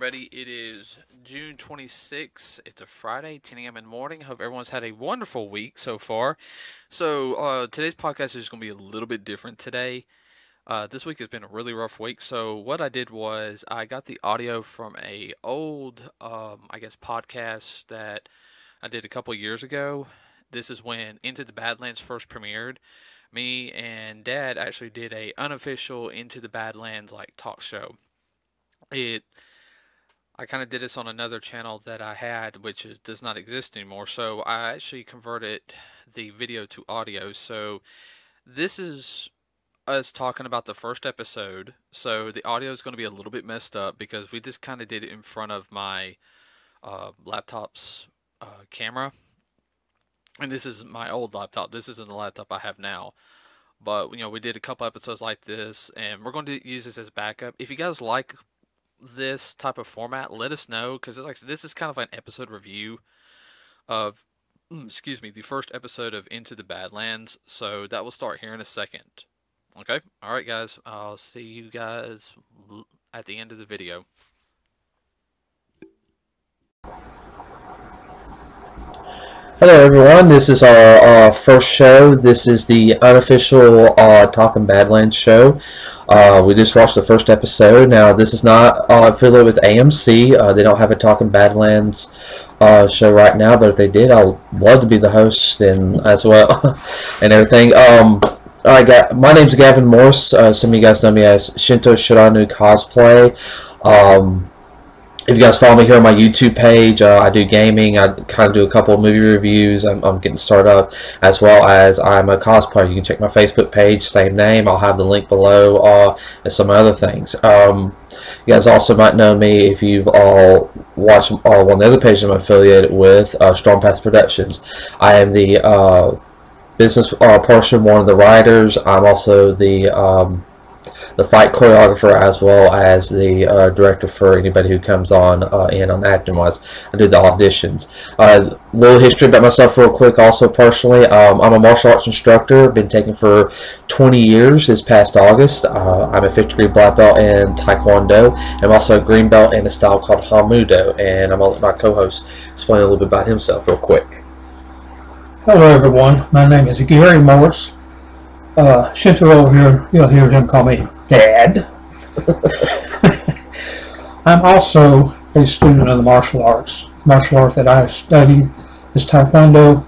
everybody. It is June 26th. It's a Friday, 10 a.m. in the morning. Hope everyone's had a wonderful week so far. So today's podcast is going to be a little bit different today. This week has been a really rough week. So what I did was I got the audio from a old, podcast that I did a couple years ago. This is when Into the Badlands first premiered. Me and Dad actually did a unofficial Into the Badlands talk show. I kind of did this on another channel that I had, which does not exist anymore. So I actually converted the video to audio. So this is us talking about the first episode. So the audio is going to be a little bit messed up because we just kind of did it in front of my laptop's camera. And this is my old laptop. This isn't the laptop I have now. But, we did a couple episodes like this, and we're going to use this as backup. If you guys like this type of format, let us know, because this is kind of an episode review of, the first episode of Into the Badlands. So that will start here in a second. Okay? Alright, guys. I'll see you guys at the end of the video. Hello everyone, this is our first show. This is the unofficial Talking Badlands show. We just watched the first episode. Now this is not affiliated with AMC. They don't have a Talking Badlands show right now, but if they did, I would love to be the host and as well and everything. Alright, my name's Gavin Morse. Some of you guys know me as Shinto Shiranu Cosplay. If you guys follow me here on my YouTube page, I do gaming. I kind of do a couple of movie reviews. I'm getting started up, as well as I'm a cosplayer. You can check my Facebook page, same name. I'll have the link below, and some other things. You guys also might know me if you've all watched one of the other pages I'm affiliated with, Strong Path Productions. I am the business person, one of the writers. I'm also the fight choreographer, as well as the director for anybody who comes on acting wise. I do the auditions. A little history about myself real quick also personally. I'm a martial arts instructor, been taking for 20 years this past August. I'm a 5th degree black belt in Taekwondo. I'm also a green belt in a style called Hamudo, and I'm going to let my co-host explain a little bit about himself real quick. Hello everyone, my name is Gary Morse. Shinto over here, you'll hear him call me Dad. I'm also a student of the martial arts. Martial art that I have studied is Taekwondo.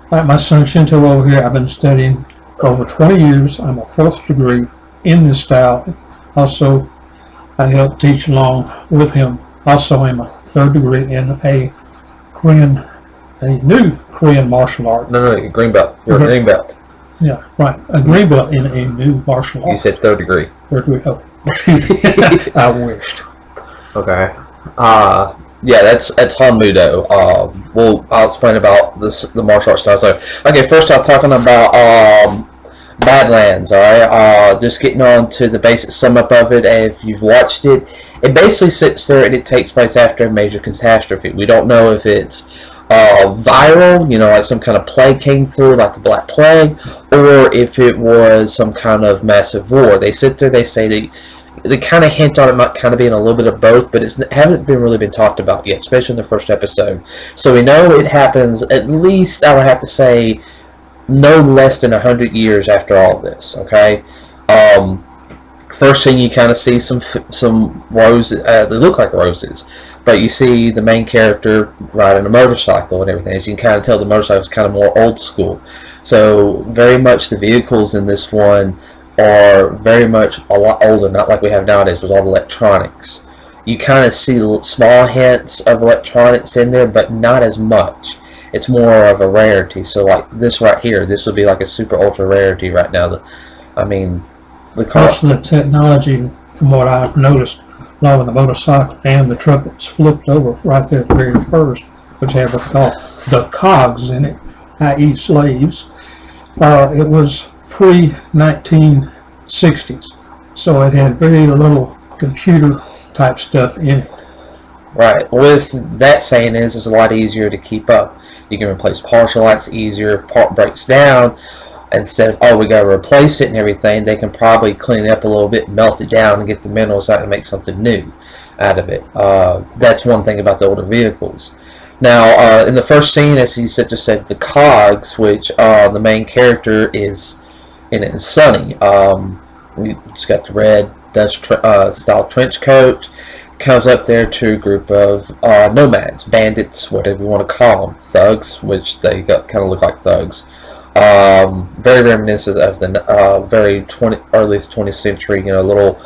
Like my son Shinto over here, I've been studying for over 20 years. I'm a 4th degree in this style. Also, I help teach along with him. Also, I'm a 3rd degree in a new Korean martial art. No, green belt. You're a green belt. Yeah, right. A green belt in a new martial art. You said 3rd degree. 3rd degree. Oh, I wished. Okay. Yeah, that's Hamudo. I'll explain about the martial arts style. So, okay, first off, talking about Badlands. All right. Just getting on to the basic sum up of it. If you've watched it, it basically sits there and it takes place after a major catastrophe. We don't know if it's viral, like some kind of plague came through, like the Black Plague, or if it was some kind of massive war. They sit there, they say they kind of hint on it might kind of being a little bit of both, but it haven't really been talked about yet, especially in the first episode. So we know it happens at least, I would have to say, no less than 100 years after all this. Okay. First thing you kind of see some roses. They look like roses. But you see the main character riding a motorcycle and everything. As you can kind of tell, the motorcycle is kind of more old school. So very much the vehicles in this one are very much a lot older, not like we have nowadays with all the electronics. You kind of see small hints of electronics in there, but not as much. It's more of a rarity. So like this right here, this would be like a super ultra rarity right now. The cost of the technology, from what I've noticed, along with the motorcycle and the truck that's flipped over right there at the very first, which have what's called the cogs in it, i.e. slaves. It was pre-1960s, so it had very little computer type stuff in it. Right. With that saying it's a lot easier to keep up. You can replace partial lights easier. Part breaks down. Instead of, oh, we got to replace it and everything, they can probably clean it up a little bit, melt it down, and get the minerals out and make something new. out of it. That's one thing about the older vehicles. Now, in the first scene, as he just said, the cogs, which the main character is in it, is Sonny. He's got the red Dutch style trench coat. Comes up there to a group of nomads, bandits, whatever you want to call them, thugs, which they kind of look like thugs. Very reminiscent of the very earliest 20th century, little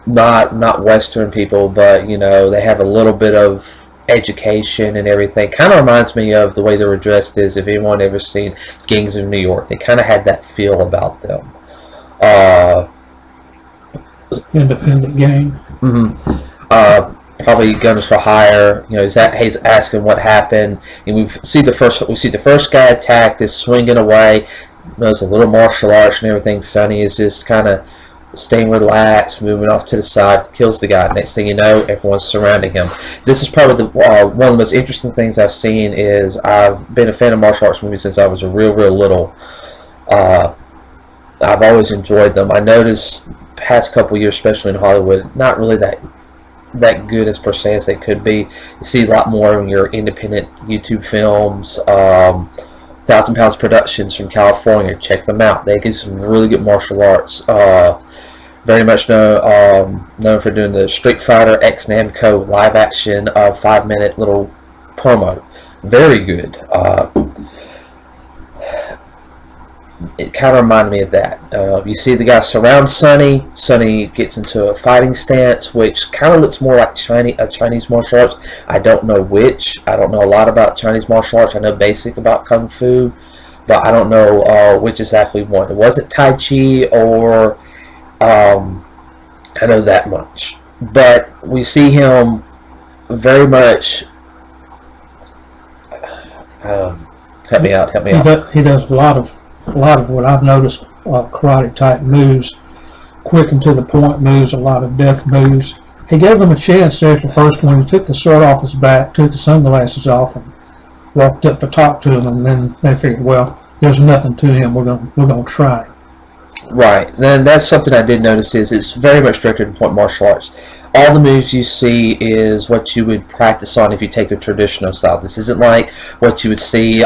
not Western people, but they have a little bit of education and everything. Kind of reminds me of the way they were dressed. Is if anyone ever seen Gangs of New York, they kind of had that feel about them. Independent gang. Probably guns for hire. He's asking what happened, and we see the first guy attack. Is swinging away. There's a little martial arts and everything. Sonny is just kind of staying relaxed, moving off to the side, kills the guy. Next thing you know, everyone's surrounding him. This is probably one of the most interesting things I've seen. Is I've been a fan of martial arts movies since I was real little. I've always enjoyed them. I noticed past couple years, especially in Hollywood, not really that good as per se as they could be. You see a lot more in your independent YouTube films. 1,000 Pounds Productions from California, check them out. They do some really good martial arts. Very much known for doing the Street Fighter X Namco live action 5-minute little promo. Very good. It kind of reminded me of that. You see the guy surround Sonny. Sonny gets into a fighting stance, which kind of looks more like Chinese martial arts. I don't know which. I don't know a lot about Chinese martial arts. I know basic about Kung Fu, but I don't know which exactly one. It wasn't Tai Chi or I know that much. But we see him very much. Help me out. He does a lot of what I've noticed, karate type moves, quick and to the point moves, a lot of death moves. He gave them a chance there at the first one. He took the shirt off his back, took the sunglasses off, and walked up to talk to him. And then they figured, well, there's nothing to him. We're gonna try. Right. Then that's something I did notice is it's very much directed to point martial arts. All the moves you see is what you would practice on if you take a traditional style. This isn't like what you would see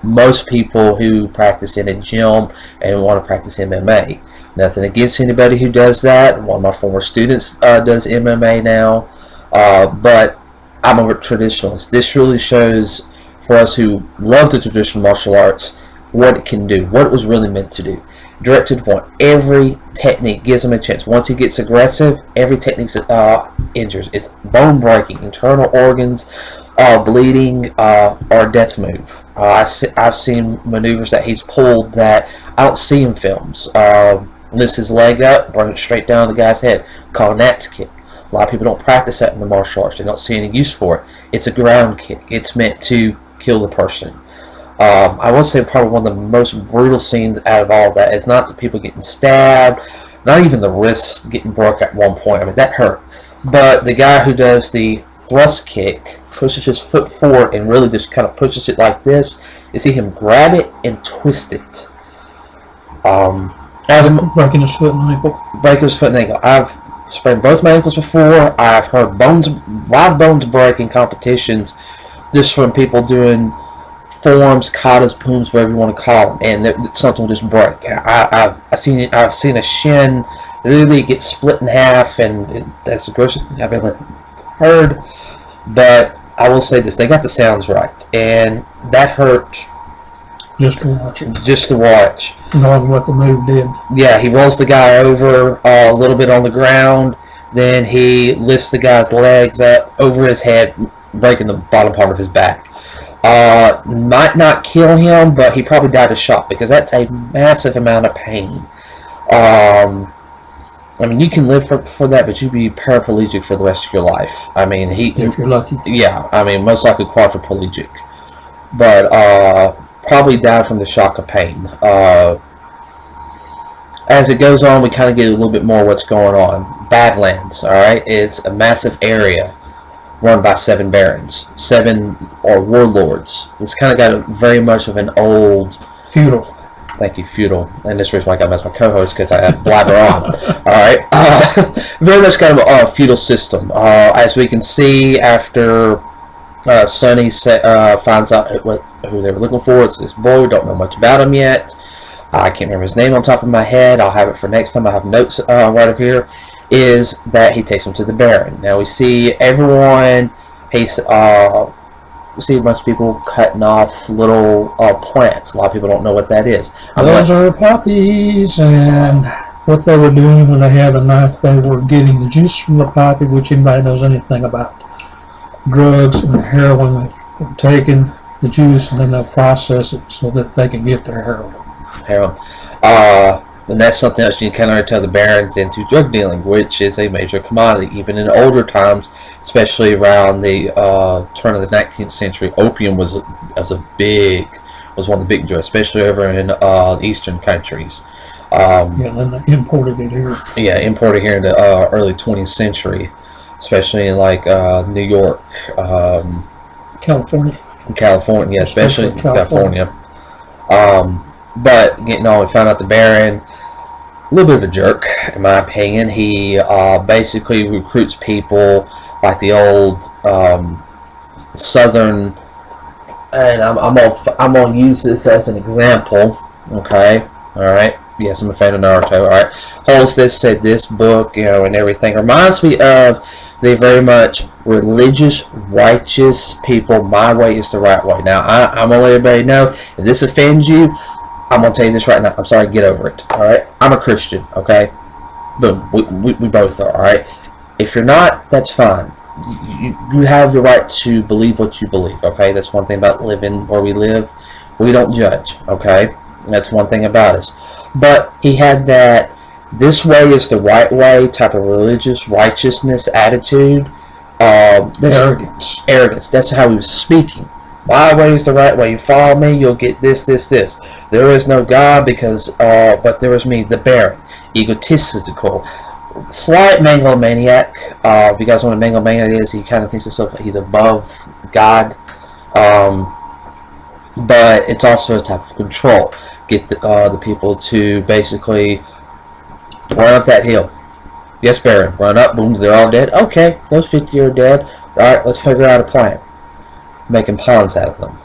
most people who practice in a gym and want to practice MMA. Nothing against anybody who does that. One of my former students does MMA now. But I'm a traditionalist. This really shows for us who love the traditional martial arts what it can do, what it was really meant to do. Directed to point. Every technique gives him a chance. Once he gets aggressive, every technique injures. It's bone breaking, internal organs, bleeding, or death move. I've seen maneuvers that he's pulled that I don't see in films. Lifts his leg up, bring it straight down the guy's head. Called an axe kick. A lot of people don't practice that in the martial arts. They don't see any use for it. It's a ground kick. It's meant to kill the person. I will say probably one of the most brutal scenes out of all of that is not the people getting stabbed, not even the wrists getting broke at one point. I mean, that hurt. But the guy who does the thrust kick pushes his foot forward and really just kind of pushes it like this. You see him grab it and twist it. Breaking his foot and ankle. Breaking his foot and ankle. I've sprained both my ankles before. I've heard live bones break in competitions just from people doing forms, katas, pooms, whatever you want to call them, and something will just break. I've seen a shin literally get split in half, and that's the grossest thing I've ever heard. But I will say this: they got the sounds right, and that hurt. Just to watch it. Just to watch. Knowing what the move did. Yeah, he rolls the guy over a little bit on the ground, then he lifts the guy's legs up over his head, breaking the bottom part of his back. Might not kill him, but he probably died of shock because that's a massive amount of pain. I mean, you can live for that, but you'd be paraplegic for the rest of your life. I mean, if you're lucky. Yeah, I mean, most likely quadriplegic, but probably died from the shock of pain. As it goes on, we kind of get a little bit more what's going on. Badlands, all right, it's a massive area run by 7 barons, 7 or warlords. It's kind of got very much of an old feudal. Thank you, feudal. And this is the reason why I got as my co-host, because I blabber on. Alright. Very much kind of a feudal system. As we can see, after Sonny finds out who they were looking for, it's this boy. We don't know much about him yet. I can't remember his name on top of my head. I'll have it for next time. I have notes right over here. Is that he takes him to the Baron. Now we see everyone. We see a bunch of people cutting off little plants. A lot of people don't know what that is. Those are poppies, and what they were doing when they had a knife, they were getting the juice from the poppy, which anybody knows anything about drugs and heroin. They're taking the juice and then they'll process it so that they can get their heroin. And that's something else you can kind of tell the barons into drug dealing, which is a major commodity. Even in older times, especially around the turn of the 19th century, opium was one of the big drugs, especially over in eastern countries. Yeah, and then they imported it here. Yeah, imported here in the early 20th century, especially in like New York, California. California, yeah, especially California. But getting on, we found out the Baron, a little bit of a jerk, in my opinion. He basically recruits people like the old Southern, and I'm gonna use this as an example. Okay, all right. Yes, I'm a fan of Naruto. All right, holds this, said this book, you know, and everything reminds me of the very much religious, righteous people. My way is the right way. Now, I'm gonna let everybody know, if this offends you, I'm going to tell you this right now. I'm sorry, get over it. Alright? I'm a Christian, okay? Boom. We both are, alright? If you're not, that's fine. You have the right to believe what you believe, okay? That's one thing about living where we live. We don't judge, okay? That's one thing about us. But he had that this way is the right way type of religious righteousness attitude. Arrogance. Arrogance. That's how he was speaking. My way is the right way. You follow me, you'll get this, this, this. There is no God because, but there is me, the Baron. Egotistical. Slight megalomaniac. If you guys know what a megalomaniac is, he kind of thinks himself like he's above God. But it's also a type of control. Get the people to basically run up that hill. Yes, Baron. Run up, boom, they're all dead. Okay, those 50 are dead. Alright, let's figure out a plan. Making pawns out of them.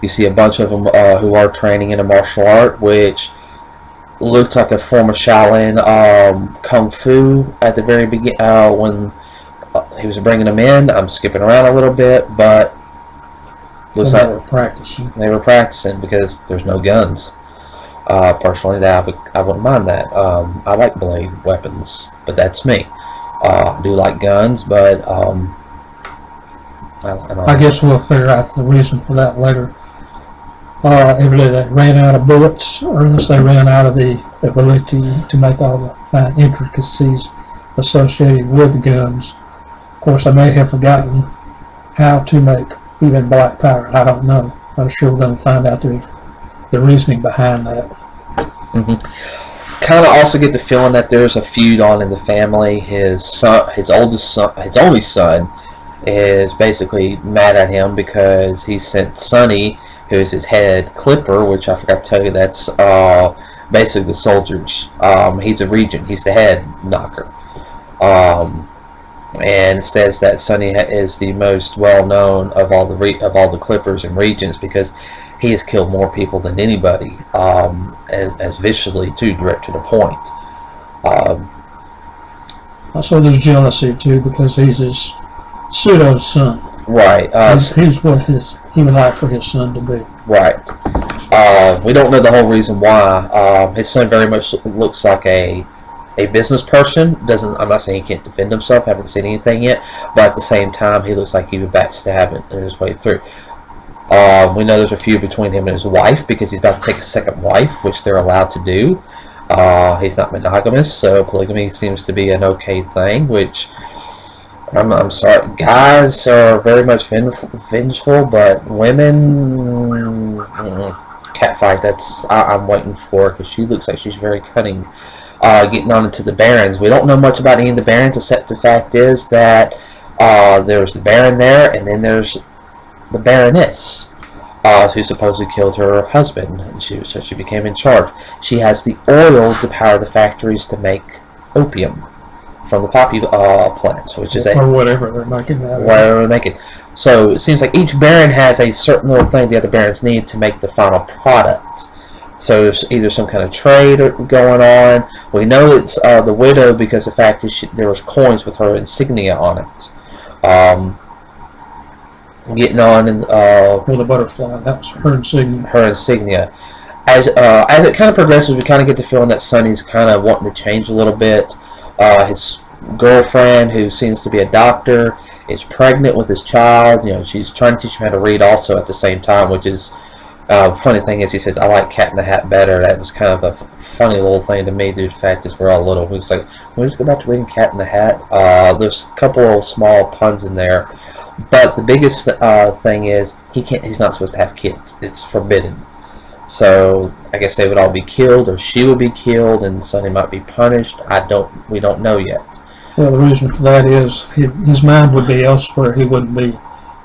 You see a bunch of them who are training in a martial art, which looked like a form of Shaolin Kung Fu at the very beginning when he was bringing them in. I'm skipping around a little bit, but looks like they were practicing because there's no guns. Personally, I wouldn't mind that. I like blade weapons, but that's me. I do like guns, but I guess we'll figure out the reason for that later. Either they ran out of bullets, or else they ran out of the ability to make all the fine intricacies associated with guns. Of course, I may have forgotten how to make even black powder. I don't know. I'm sure we're going to find out the reasoning behind that. Kind of also get the feeling that there's a feud on in the family. His son, his only son, is basically mad at him because he sent Sonny, who is his head clipper, which I forgot to tell you, that's basically the soldiers. He's a regent. He's the head knocker. And it says that Sonny is the most well-known of all the clippers and regents because he has killed more people than anybody, as viciously too, direct to the point. Also, there's jealousy too because he's his pseudo son. Right. He's what he would like for his son to be. Right. We don't know the whole reason why. His son very much looks like a business person. I'm not saying he can't defend himself. Haven't seen anything yet. But at the same time, he looks like he would backstab it in his way through. We know there's a feud between him and his wife because he's about to take a second wife, which they're allowed to do. He's not monogamous, so polygamy seems to be an okay thing, which I'm sorry, guys are very much vengeful, but women, catfight, I'm waiting for, because she looks like she's very cunning. Getting on into the barons, we don't know much about any of the barons, except the fact is that there's the baron there, and then there's the baroness. who supposedly killed her husband. And so she became in charge. She has the oil to power the factories to make opium from the poppy plants, which is or whatever they're making that. Whatever they're making. So it seems like each baron has a certain little thing the other barons need to make the final product. So there's either some kind of trade going on. We know it's the widow because the fact is there was coins with her insignia on it. Getting on and Well, the butterfly, that was her insignia. Her insignia. As it kind of progresses, we kind of get the feeling that Sonny's kind of wanting to change a little bit. His girlfriend, who seems to be a doctor, is pregnant with his child. You know, she's trying to teach him how to read also at the same time, which is funny thing is he says, I like Cat in the Hat better. That was kind of a funny little thing to me due to the fact is we're all little. He was like, we'll just go back to reading Cat in the Hat. There's a couple of small puns in there. But the biggest thing is he's not supposed to have kids. It's forbidden. So I guess they would all be killed, or she would be killed, and Sonny might be punished. We don't know yet. Well, the reason for that is his mind would be elsewhere. He wouldn't be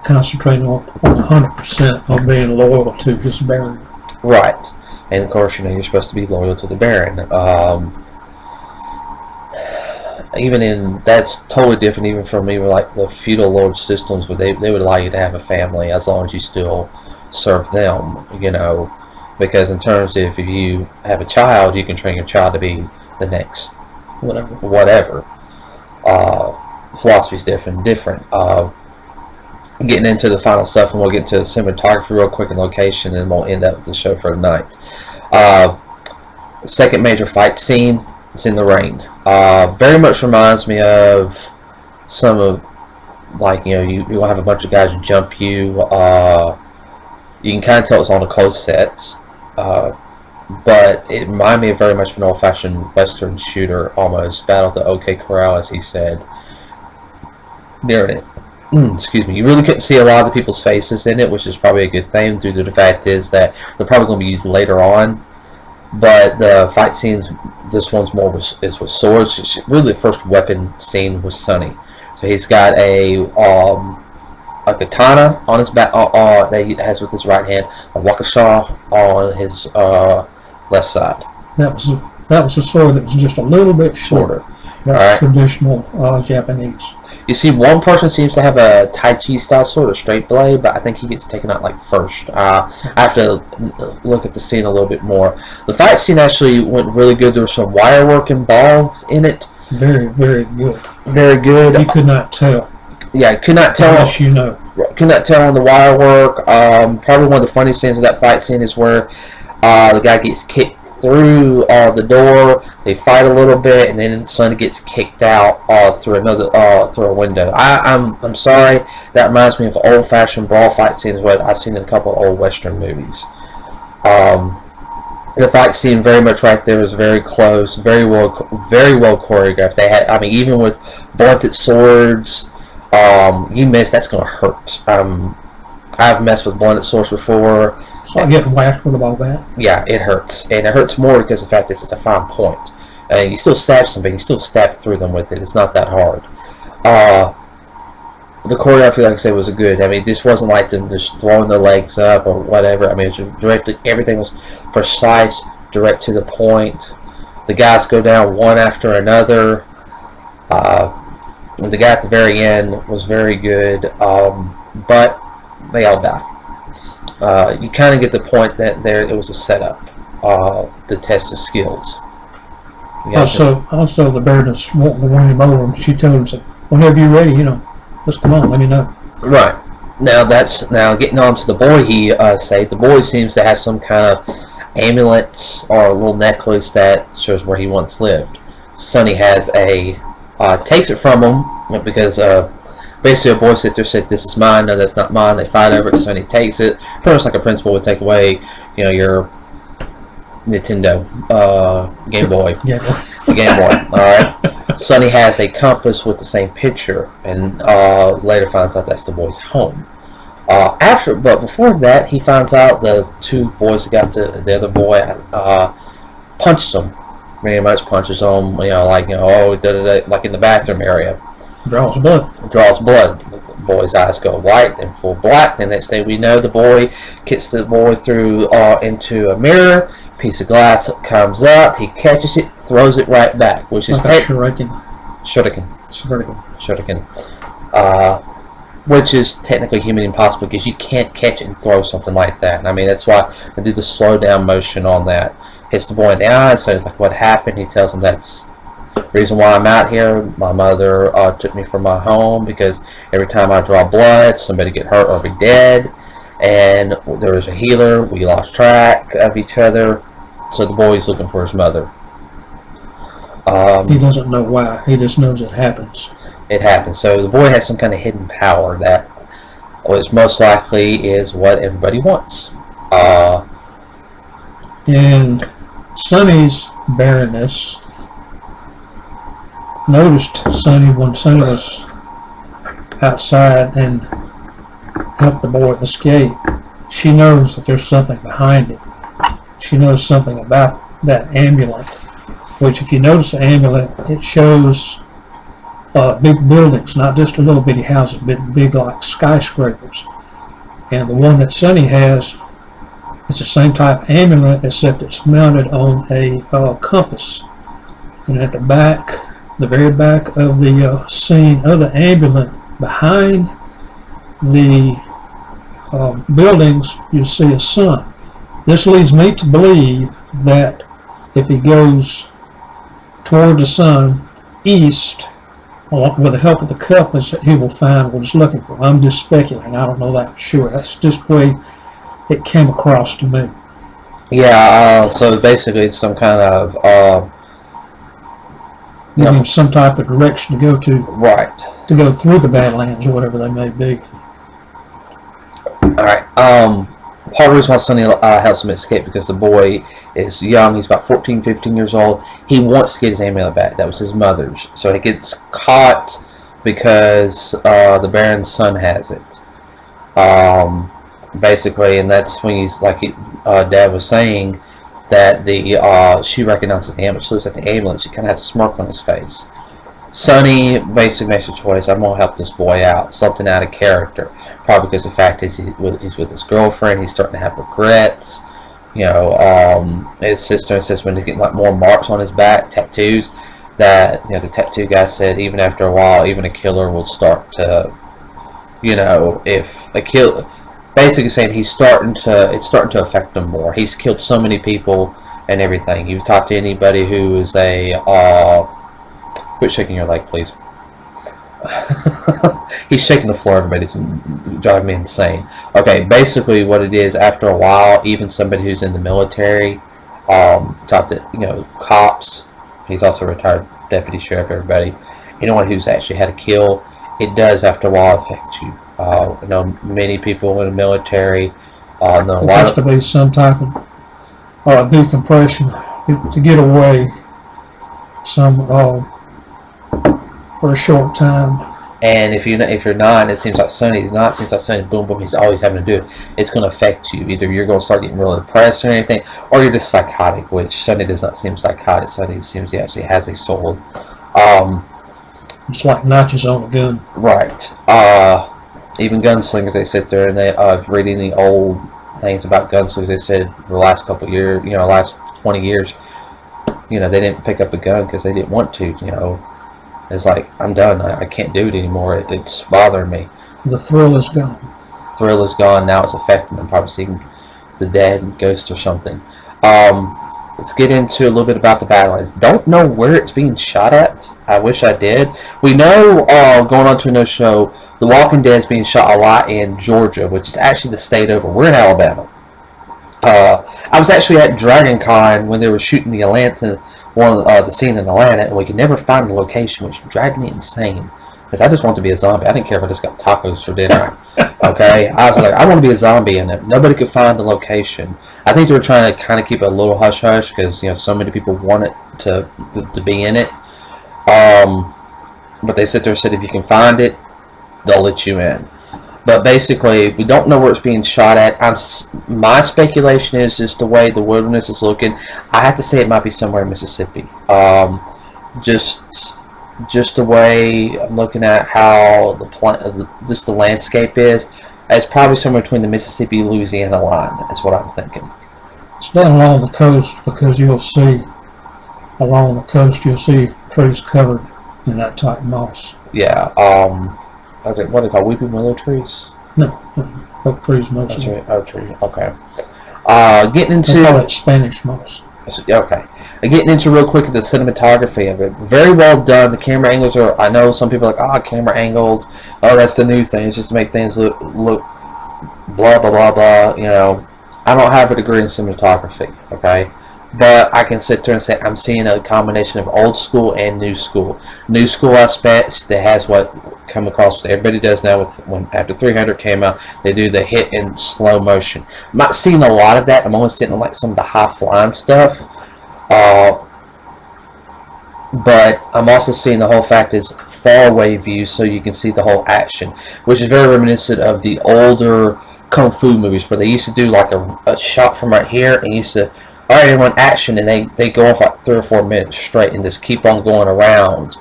concentrating on 100% on being loyal to his baron. Right, and of course, you know, you're supposed to be loyal to the baron. Even in that's totally different. Even from even like the feudal lord systems, where they would allow you to have a family as long as you still serve them. You know, because in terms of if you have a child, you can train your child to be the next whatever. Philosophy's different. Getting into the final stuff, and we'll get to cinematography real quick and location, and we'll end up the show for tonight. Second major fight scene. It's in the rain. Very much reminds me of some of, like, you know, you have a bunch of guys jump you. You can kind of tell it's on a closed sets, but it reminded me of very much of an old-fashioned Western shooter, almost. Battle at the OK Corral, as he said. Near it. Excuse me. You really couldn't see a lot of the people's faces in it, which is probably a good thing, due to the fact is that they're probably going to be used later on. But the fight scenes, this one's more is with swords. It's really the first weapon scene with Sonny. So he's got a katana on his back that he has with his right hand, a wakizashi on his left side. That was a sword that was just a little bit shorter. That's traditional Japanese. You see, one person seems to have a Tai Chi style sword, a straight blade, but I think he gets taken out like first. I have to look at the scene a little bit more. The fight scene actually went really good. There was some wire work involved in it. Very, very good. Very good. You could not tell. Yeah, could not tell. Unless you know. Could not tell on the wire work. Probably one of the funniest scenes of that fight scene is where the guy gets kicked through the door. They fight a little bit, and then Sonny gets kicked out through a window. I'm sorry. That reminds me of old-fashioned brawl fight scenes what I've seen in a couple of old Western movies. The fight scene very much right there was very close, very well choreographed. They had, I mean, even with blunted swords, you miss, that's gonna hurt. I've messed with blunted swords before. So getting whacked with all that. Yeah, it hurts, and it hurts more because of the fact that it's a fine point. You still stab somebody, you still stab through them with it. It's not that hard. The choreography, like I said, was good. I mean, this wasn't like them just throwing their legs up or whatever. I mean, it was directly, everything was precise, direct to the point. The guys go down one after another. The guy at the very end was very good, but they all die. You kind of get the point that it was a setup to test his skills. Also, the Baroness wanting to win him over, and she told him, said, whenever you're ready, you know, just come on, let me know. Right. Now getting on to the boy, he said the boy seems to have some kind of amulet or a little necklace that shows where he once lived. Sonny has takes it from him because basically a boy sits there, said, this is mine, no, that's not mine. They fight over it, Sonny takes it. Pretty much like a principal would take away, you know, your Nintendo Game Boy. Yeah. The Game Boy. Alright. Sonny has a compass with the same picture, and later finds out that's the boy's home. But before that, he finds out the two boys that got to the other boy punches him. Pretty much punches him, you know, like, you know, oh, like in the bathroom area. Draws blood. Draws blood. boy's eyes go white, then full black. The next thing we know, the boy kicks the boy through into a mirror. Piece of glass comes up. He catches it, throws it right back, which is shuriken. Which is technically human impossible because you can't catch it and throw something like that. I mean, that's why I do the slow down motion on that. Hits the boy in the eye, so he's like, "What happened?" He tells him that's the reason why I'm out here. My mother took me from my home because every time I draw blood, somebody get hurt or be dead. And there was a healer. We lost track of each other. So the boy's looking for his mother. He doesn't know why. He just knows it happens. It happens. So the boy has some kind of hidden power that, which most likely is what everybody wants. And Sonny's Baroness noticed Sonny when Sonny was outside and helped the boy escape. She knows that there's something behind it. She knows something about that amulet, which if you notice the amulet, it shows big buildings, not just a little bitty houses, but big like skyscrapers. And the one that Sonny has, it's the same type of amulet, except it's mounted on a compass. And at the back, the very back of the scene of the amulet, behind the buildings, you see a sun. This leads me to believe that if he goes toward the sun, east, with the help of the compass, that he will find what he's looking for. I'm just speculating. I don't know that for sure. That's just the way it came across to me. Yeah, so basically it's some kind of some type of direction to go to. Right. To go through the Badlands or whatever they may be. Alright. Part of the reason why Sonny helps him escape because the boy is young. He's about 14, 15 years old. He wants to get his amulet back. That was his mother's. So he gets caught because the Baron's son has it. Basically, and that's when he's like Dad was saying that she recognizes the amulet. She looks at the amulet. She kind of has a smirk on his face. Sonny basically makes a choice. I'm going to help this boy out. Something out of character. Probably because the fact is he's with his girlfriend. He's starting to have regrets. You know, his sister insists when he's getting like more marks on his back, tattoos, that, you know, the tattoo guy said even after a while, even a killer will start to, you know, if a killer, basically saying it's starting to affect him more. He's killed so many people and everything. You've talked to anybody who is quit shaking your leg, please. He's shaking the floor, everybody. It's driving me insane. Okay, basically what it is, after a while, even somebody who's in the military, talked to, you know, cops. He's also a retired deputy sheriff, everybody. Anyone who's actually had a kill, it does after a while affect you. I know many people in the military. Know a lot has to be some type of decompression to get away for a short time. And if you're not, it seems like Sonny's not. It seems like Sonny, boom, boom, he's always having to do it. It's going to affect you. Either you're going to start getting really depressed or anything, or you're just psychotic, which Sonny does not seem psychotic. Sonny seems he actually has a soul. It's like notches on a gun. Right. Even gunslingers, they sit there and they reading the old things about gunslingers. They said the last couple of years, you know, last 20 years, you know, they didn't pick up a gun because they didn't want to, you know. It's like, I'm done. I can't do it anymore. It's bothering me. The thrill is gone. Thrill is gone. Now it's affecting them. Probably seeing the dead ghost or something. Let's get into a little bit about the Badlands. Don't know where it's being shot at. I wish I did. We know, going on to another show, The Walking Dead is being shot a lot in Georgia, which is actually the state over. We're in Alabama. I was actually at Dragon Con when they were shooting the Atlanta the scene in Atlanta, and we could never find the location, which dragged me insane. Because I just want to be a zombie. I didn't care if I just got tacos for dinner. Okay? I was like, I want to be a zombie in it. Nobody could find the location. I think they were trying to kind of keep it a little hush-hush because, you know, so many people want it to be in it. But they sit there and said if you can find it, they'll let you in. But basically, we don't know where it's being shot at. My speculation is just the way the wilderness is looking. I have to say it might be somewhere in Mississippi. Just just the way I'm looking at how just the landscape is, it's probably somewhere between the Mississippi-Louisiana line. Is what I'm thinking. It's down along the coast because you'll see along the coast trees covered in that type moss. Yeah. Okay, what are they called? Weeping willow trees? No, oak trees mostly. Oak trees. Okay. Getting into. They call it Spanish moss. Okay. Getting into real quick the cinematography of it. Very well done. The camera angles are. I know some people are like, camera angles. Oh, that's the new thing. It's just to make things look blah blah blah blah. You know, I don't have a degree in cinematography. Okay. But I can sit there and say I'm seeing a combination of old school and new school. New school aspects that has what come across what everybody does now with after 300 came out, they do the hit in slow motion. I'm not seeing a lot of that. I'm only seeing like some of the high flying stuff. But I'm also seeing the whole fact is far away view, so you can see the whole action, which is very reminiscent of the older kung fu movies where they used to do like a shot from right here and used to. Alright, everyone, action, and they go off like 3 or 4 minutes straight and just keep on going around.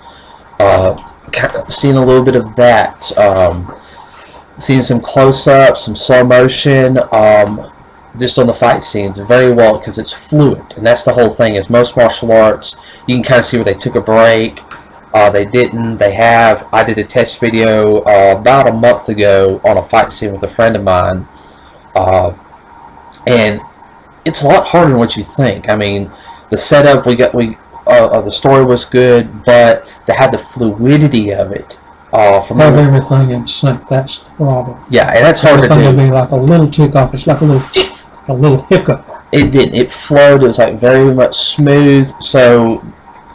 Seeing a little bit of that. Seeing some close-ups, some slow motion, just on the fight scenes very well because it's fluid. And that's the whole thing is most martial arts, you can kind of see where they took a break. They didn't. They have. I did a test video about a month ago on a fight scene with a friend of mine. And it's a lot harder than what you think. I mean, the setup the story was good, but they had the fluidity of it. From everything in sync. That's the problem. Yeah, and that's hard to do. Everything will be like a little tick off. It's like a little hiccup. It didn't. It flowed. It was like very much smooth. So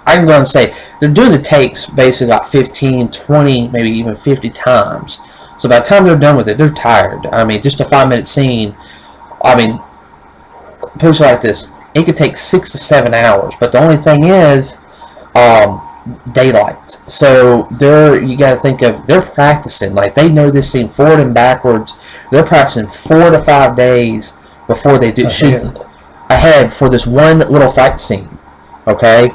I can go and say they're doing the takes basically like 15, 20, maybe even 50 times. So by the time they're done with it, they're tired. I mean, just a 5-minute scene. I mean, put it like this, it could take 6 to 7 hours, but the only thing is daylight. So you got to think of, they're practicing, like they know this scene forward and backwards. They're practicing 4 to 5 days before they do shoot ahead for this one little fight scene. Okay,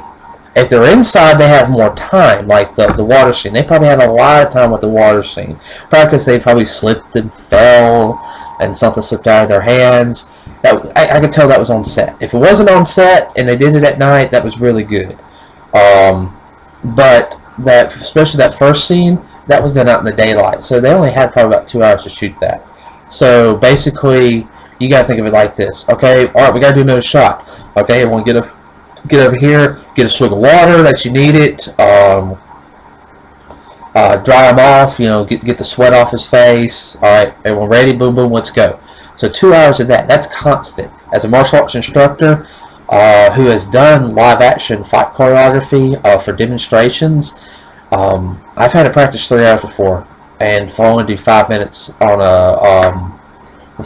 if they're inside, they have more time, like the water scene. They probably have a lot of time with the water scene, probably because they probably slipped and fell and something slipped out of their hands. I could tell that was on set. If it wasn't on set and they did it at night, that was really good. But especially that first scene, that was done out in the daylight. So they only had probably about 2 hours to shoot that. So basically, you got to think of it like this. Okay, all right, we got to do another shot. Okay, everyone get over here, get a swig of water that you need it. Dry him off. You know, get the sweat off his face. All right, everyone ready? Boom, boom, let's go. So 2 hours of that, that's constant. As a martial arts instructor who has done live action fight choreography for demonstrations, I've had to practice 3 hours before, and if I only do 5 minutes on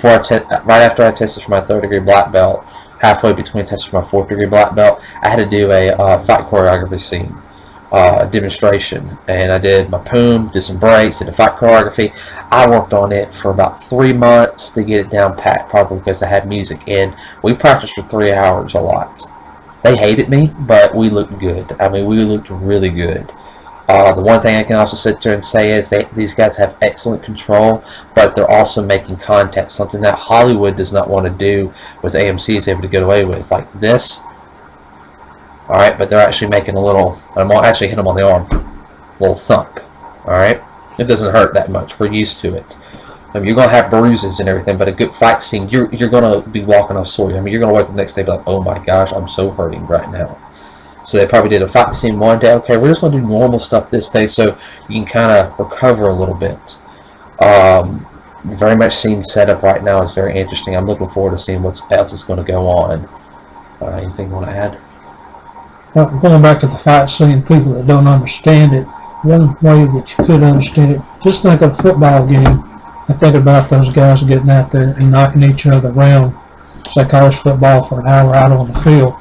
right after I tested for my 3rd degree black belt, halfway between testing for my 4th degree black belt, I had to do a fight choreography scene. Demonstration, and I did my poom, did some breaks, did a fight choreography. I worked on it for about 3 months to get it down pat, probably because I had music in. We practiced for 3 hours a lot. They hated me, but we looked good. I mean, we looked really good. The one thing I can also sit there and say is these guys have excellent control, but they're also making contact, something that Hollywood does not want to do, with AMC is able to get away with. Like this. Alright, but they're actually making a little, I'm going to actually hit them on the arm, a little thump. Alright, it doesn't hurt that much, we're used to it. I mean, you're going to have bruises and everything, but a good fight scene, you're going to be walking off sore. I mean, you're going to wake up the next day and be like, oh my gosh, I'm so hurting right now. So they probably did a fight scene one day. Okay, we're just going to do normal stuff this day so you can kind of recover a little bit. Very much scene setup right now is very interesting. I'm looking forward to seeing what else is going to go on. Anything you want to add? Well, going back to the fight scene, people that don't understand it, one way that you could understand it, just think of a football game and think about those guys getting out there and knocking each other around. It's like college football for an hour out on the field,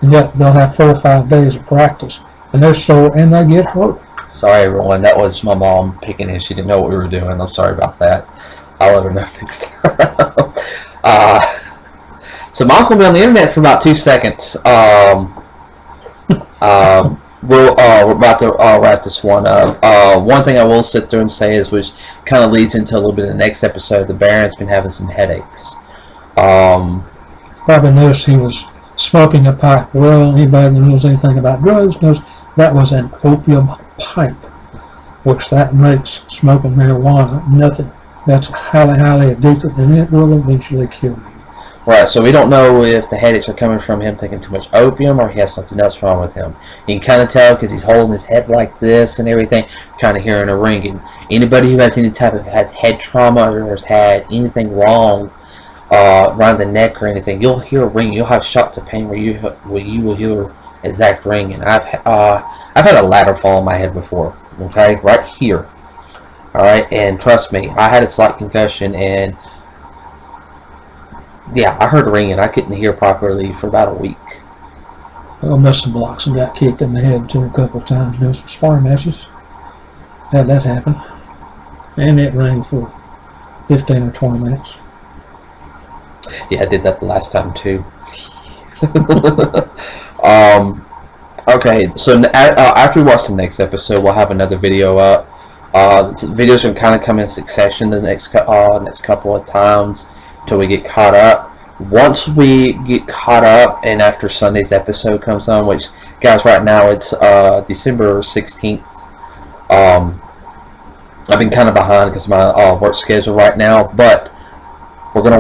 and yet they'll have 4 or 5 days of practice, and they're sore and they get hurt. Sorry everyone, that was my mom picking in. She didn't know what we were doing. I'm sorry about that. I'll let her know next time. So mom's going to be on the internet for about 2 seconds. we're about to wrap this one up. One thing I will sit there and say is, which kind of leads into a little bit of the next episode, the Baron's been having some headaches. Probably noticed he was smoking a pipe. Well, anybody that knows anything about drugs knows that was an opium pipe, which that makes smoking marijuana nothing. That's highly, highly addictive, and it will eventually kill you. Right, so we don't know if the headaches are coming from him taking too much opium or he has something else wrong with him. You can kind of tell because he's holding his head like this and everything, kind of hearing a ringing. Anybody who has any type of has head trauma or has had anything wrong around the neck or anything, you'll hear a ring. You'll have shots of pain where you will hear exact ringing. I've had a ladder fall on my head before. Okay, right here. All right, and trust me, I had a slight concussion and. Yeah, I heard ringing. I couldn't hear properly for about a week. I missed some blocks and got kicked in the head too a couple of times doing some sparring matches. Had that happen. And it rang for 15 or 20 minutes. Yeah, I did that the last time too. Okay, so after we watch the next episode, we'll have another video up. Videos are kind of come in succession the next couple of times till we get caught up. Once we get caught up and after Sunday's episode comes on, which guys right now it's December 16th. I've been kind of behind because of my work schedule right now, but we're gonna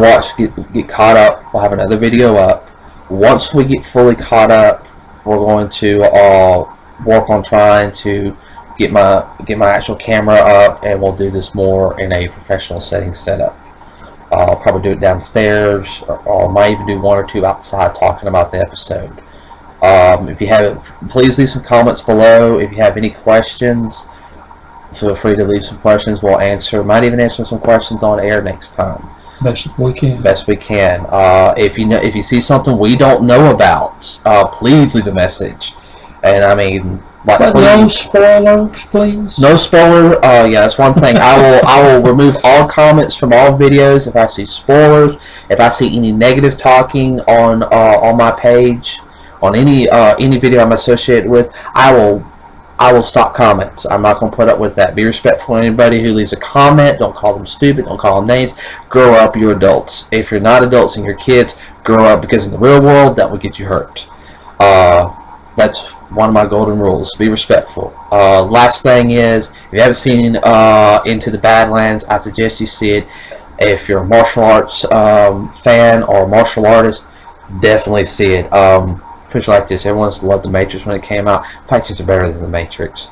get caught up. We'll have another video up. Once we get fully caught up, we're going to work on trying to get my actual camera up, and we'll do this more in a professional setting setup. I'll probably do it downstairs, or might even do one or two outside talking about the episode. If you have, please leave some comments below. If you have any questions, feel free to leave some questions. We'll answer. Might even answer some questions on air next time. Best we can. Best we can. If you see something we don't know about, please leave a message. And I mean. But no spoilers, please. No spoiler. Yeah, that's one thing. I will remove all comments from all videos if I see spoilers. If I see any negative talking on my page, on any video I'm associated with, I will stop comments. I'm not going to put up with that. Be respectful to anybody who leaves a comment. Don't call them stupid. Don't call them names. Grow up. You're adults. If you're not adults and you're kids, grow up, because in the real world that will get you hurt. That's one of my golden rules. Be respectful. Last thing is, if you haven't seen Into the Badlands, I suggest you see it. If you're a martial arts fan or a martial artist, definitely see it. Put it like this: everyone loved The Matrix when it came out. Fight scenes are better than The Matrix.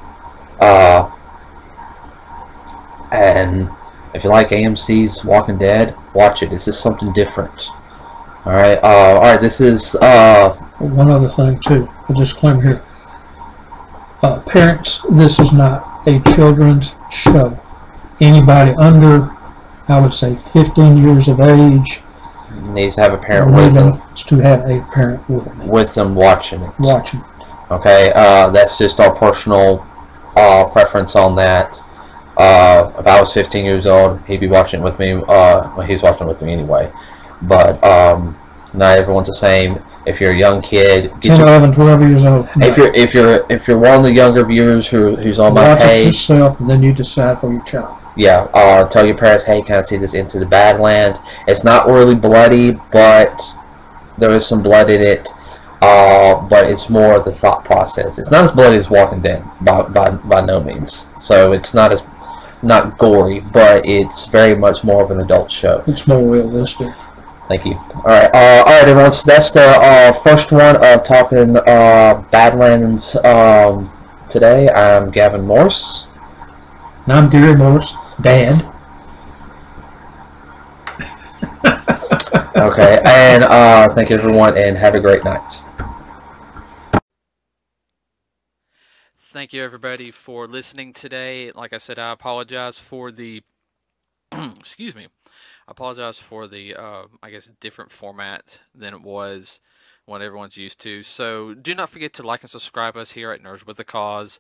And if you like AMC's Walking Dead, watch it. This is something different. All right. This is one other thing too. A disclaimer here. Parents, this is not a children's show. Anybody under, I would say, 15 years of age needs to have a parent with them. To have a parent with them watching it. Watching. Okay, that's just our personal preference on that. If I was 15 years old, he'd be watching it with me. Well, he's watching it with me anyway. But not everyone's the same. If you're a young kid, 10, 11, 12 years old. If you're one of the younger viewers who's on my page, watch it yourself, and then you decide for your child. Yeah, tell your parents, hey, can I see this Into the Badlands? It's not really bloody, but there is some blood in it. But it's more of the thought process. It's not as bloody as Walking Dead, by no means. So it's not gory, but it's very much more of an adult show. It's more realistic. Thank you. All right, everyone. So that's the first one of talking Badlands today. I'm Gavin Morse. And I'm Gary Morse, Dad. Okay, and thank you, everyone, and have a great night. Thank you, everybody, for listening today. Like I said, I apologize for the excuse me. I apologize for the, I guess, different format than it was what everyone's used to. So do not forget to like and subscribe us here at Nerds with a Cause.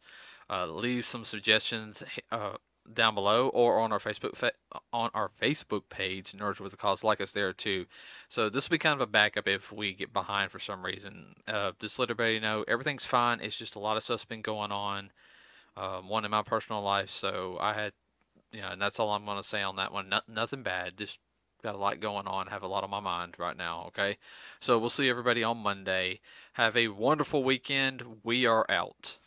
Leave some suggestions down below, or on our Facebook page, Nerds with a Cause. Like us there too. So this will be kind of a backup if we get behind for some reason. Just let everybody know everything's fine. It's just a lot of stuff's been going on. One in my personal life, so I had, and that's all I'm going to say on that one. Nothing bad. Just got a lot going on. Have a lot on my mind right now. Okay, so we'll see everybody on Monday. Have a wonderful weekend. We are out.